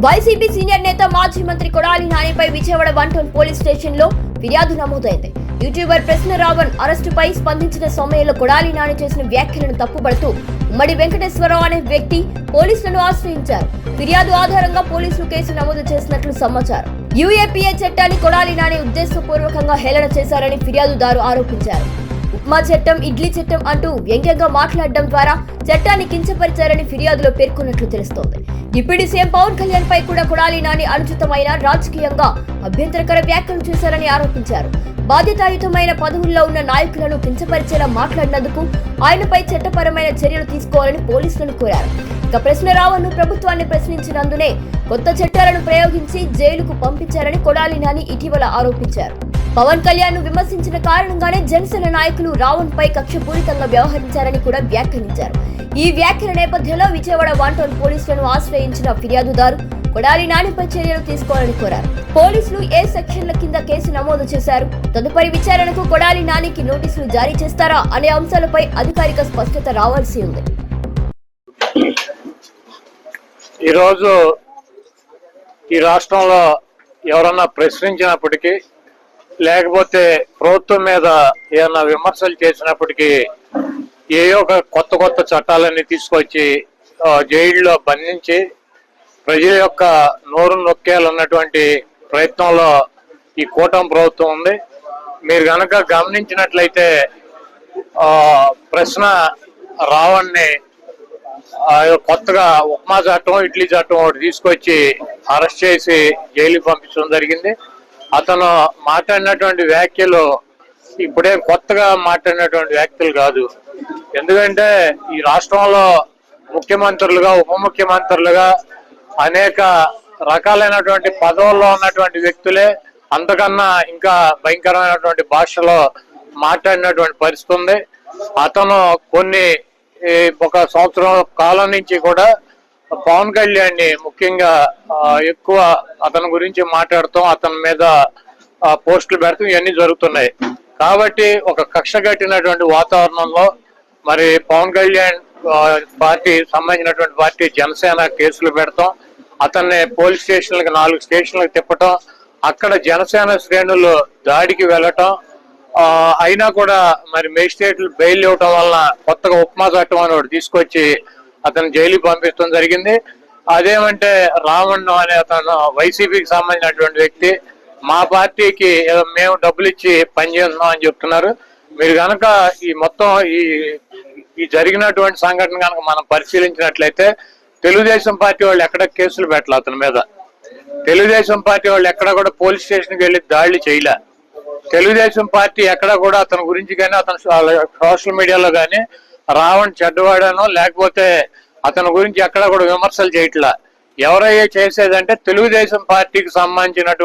YCP senior నేత మాజీ మంత్రి కొడాలి నానిపై విజయవాడ 1 టౌన్ పోలీస్ స్టేషన్ లో ఫిర్యాదు నమోదైంది. యూట్యూబర్ ప్రశ్న రావణ్ అరెస్టుపై స్పందించిన సమయంలో కొడాలి నాని చేసిన వ్యాఖ్యలను తప్పుపడుతూ ఉమ్మడి వెంకటేశ్వరరావు అనే వ్యక్తి పోలీసులను ఆశ్రయించారు. ఫిర్యాదు ఆధారంగా పోలీసులు కేసు నమోదు చేసినట్లు సమాచారం. యూఏపీఏ చట్టాన్ని కొడాలి నాని ఉద్దేశపూర్వకంగా హేళన చేశారని ఫిర్యాదుదారు ఆరోపించారు. ఉప్మా చట్టం, ఇడ్లీ చట్టం అంటూ వ్యంగ్యంగా మాట్లాడడం ద్వారా చట్టాన్ని కించపరిచారని ఫిర్యాదులో పేర్కొన్నట్లు తెలుస్తోంది. డిప్యూటీ సీఎం పవన్ కళ్యాణ్ పై కూడా కొడాలి నాని అనుచితమైన రాజకీయంగా అభ్యంతరకర వ్యాఖ్యలు చేశారని ఆరోపించారు. బాధ్యతాయుతమైన పదవుల్లో ఉన్న నాయకులను కించపరిచేలా మాట్లాడినందుకు ఆయనపై చట్టపరమైన చర్యలు తీసుకోవాలని పోలీసులను కోరారు. ఇక ప్రశ్న రావణ్ను ప్రభుత్వాన్ని ప్రశ్నించినందునే కొత్త చట్టాలను ప్రయోగించి జైలుకు పంపించారని కొడాలి నాని ఇటీవల ఆరోపించారు. పవన్ కళ్యాణ్ ను విమర్శించిన కారణంగానే జనసేన నాయకులు రావణ్ పై కక్షపూరితంగా వ్యవహరించారని కూడా వ్యాఖ్యానించారు. ఈ వ్యాఖ్యల నేపథ్యంలో విజయవాడ 1 టౌన్ పోలీసులను ఆశ్రయించిన ఫిర్యాదుదారు కొడాలి నానిపై చర్యలు తీసుకోవాలని కోరారు. పోలీసులు ఏ సెక్షన్ల కింద కేసు నమోదు చేశారు, తదుపరి విచారణకు కొడాలి నానికి నోటీసులు జారీ చేస్తారా అనే అంశాలపై అధికారిక స్పష్టత రావాల్సి ఉంది. ఈరోజు ఈ రాష్ట్రంలో ఎవరన్నా ప్రశ్నించినప్పటికీ లేకపోతే ప్రభుత్వం మీద ఏమైనా విమర్శలు చేసినప్పటికీ ఏయో ఒక కొత్త చట్టాలన్నీ తీసుకొచ్చి జైల్లో బంధించి ప్రజల యొక్క నోరు నొక్కేయాలన్నటువంటి ప్రయత్నంలో ఈ కూటమి ప్రభుత్వం ఉంది. మీరు గనక గమనించినట్లయితే ప్రశ్న రావణ్ణి కొత్తగా ఉప్మా చట్టం, ఇడ్లీ చట్టం ఒకటి తీసుకొచ్చి అరెస్ట్ చేసి జైలుకి పంపించడం జరిగింది. అతను మాట్లాడినటువంటి వ్యాఖ్యలు ఇప్పుడే కొత్తగా మాట్లాడినటువంటి వ్యాఖ్యలు కాదు. ఎందుకంటే ఈ రాష్ట్రంలో ముఖ్యమంత్రులుగా, ఉప ముఖ్యమంత్రులుగా అనేక రకాలైనటువంటి పదవుల్లో ఉన్నటువంటి వ్యక్తులే అంతకన్నా ఇంకా భయంకరమైనటువంటి భాషలో మాట్లాడినటువంటి పరిస్థితి ఉంది. అతను ఒక సంవత్సరం కాలం నుంచి కూడా పవన్ కళ్యాణ్ ని ముఖ్యంగా ఎక్కువ అతని గురించి మాట్లాడతాం, అతని మీద పోస్టులు పెడతాం, ఇవన్నీ జరుగుతున్నాయి. కాబట్టి ఒక కక్ష కట్టినటువంటి వాతావరణంలో మరి పవన్ కళ్యాణ్ పార్టీ సంబంధించినటువంటి పార్టీ జనసేన కేసులు పెడతాం, అతన్ని పోలీస్ స్టేషన్లకు 4 స్టేషన్లకు తిప్పటం, అక్కడ జనసేన శ్రేణులు దాడికి వెళ్ళటం, అయినా కూడా మరి మేజిస్ట్రేట్లు బెయిల్ ఇవ్వటం వలన కొత్తగా ఉప్మా చట్టం అని ఒకటి తీసుకొచ్చి అతను జైలుకి పంపించడం జరిగింది. అదేమంటే రావణ్ అనే అతను వైసీపీకి సంబంధించినటువంటి వ్యక్తి మా పార్టీకి మేము డబ్బులు ఇచ్చి పనిచేస్తున్నాం అని చెప్తున్నారు. మీరు కనుక ఈ మొత్తం ఈ జరిగినటువంటి సంఘటన కనుక మనం పరిశీలించినట్లయితే తెలుగుదేశం పార్టీ వాళ్ళు ఎక్కడ కేసులు పెట్టలే అతని మీద. తెలుగుదేశం పార్టీ వాళ్ళు ఎక్కడ కూడా పోలీస్ స్టేషన్కి వెళ్ళి దాడులు చేయలే. తెలుగుదేశం పార్టీ ఎక్కడ కూడా అతని గురించి కానీ అతను సోషల్ మీడియాలో కానీ రావణ్ చెడ్డవాడనో లేకపోతే అతని గురించి ఎక్కడ కూడా విమర్శలు చేయట్లా. ఎవరయ్యే చేసేదంటే తెలుగుదేశం పార్టీకి సంబంధించినటువంటి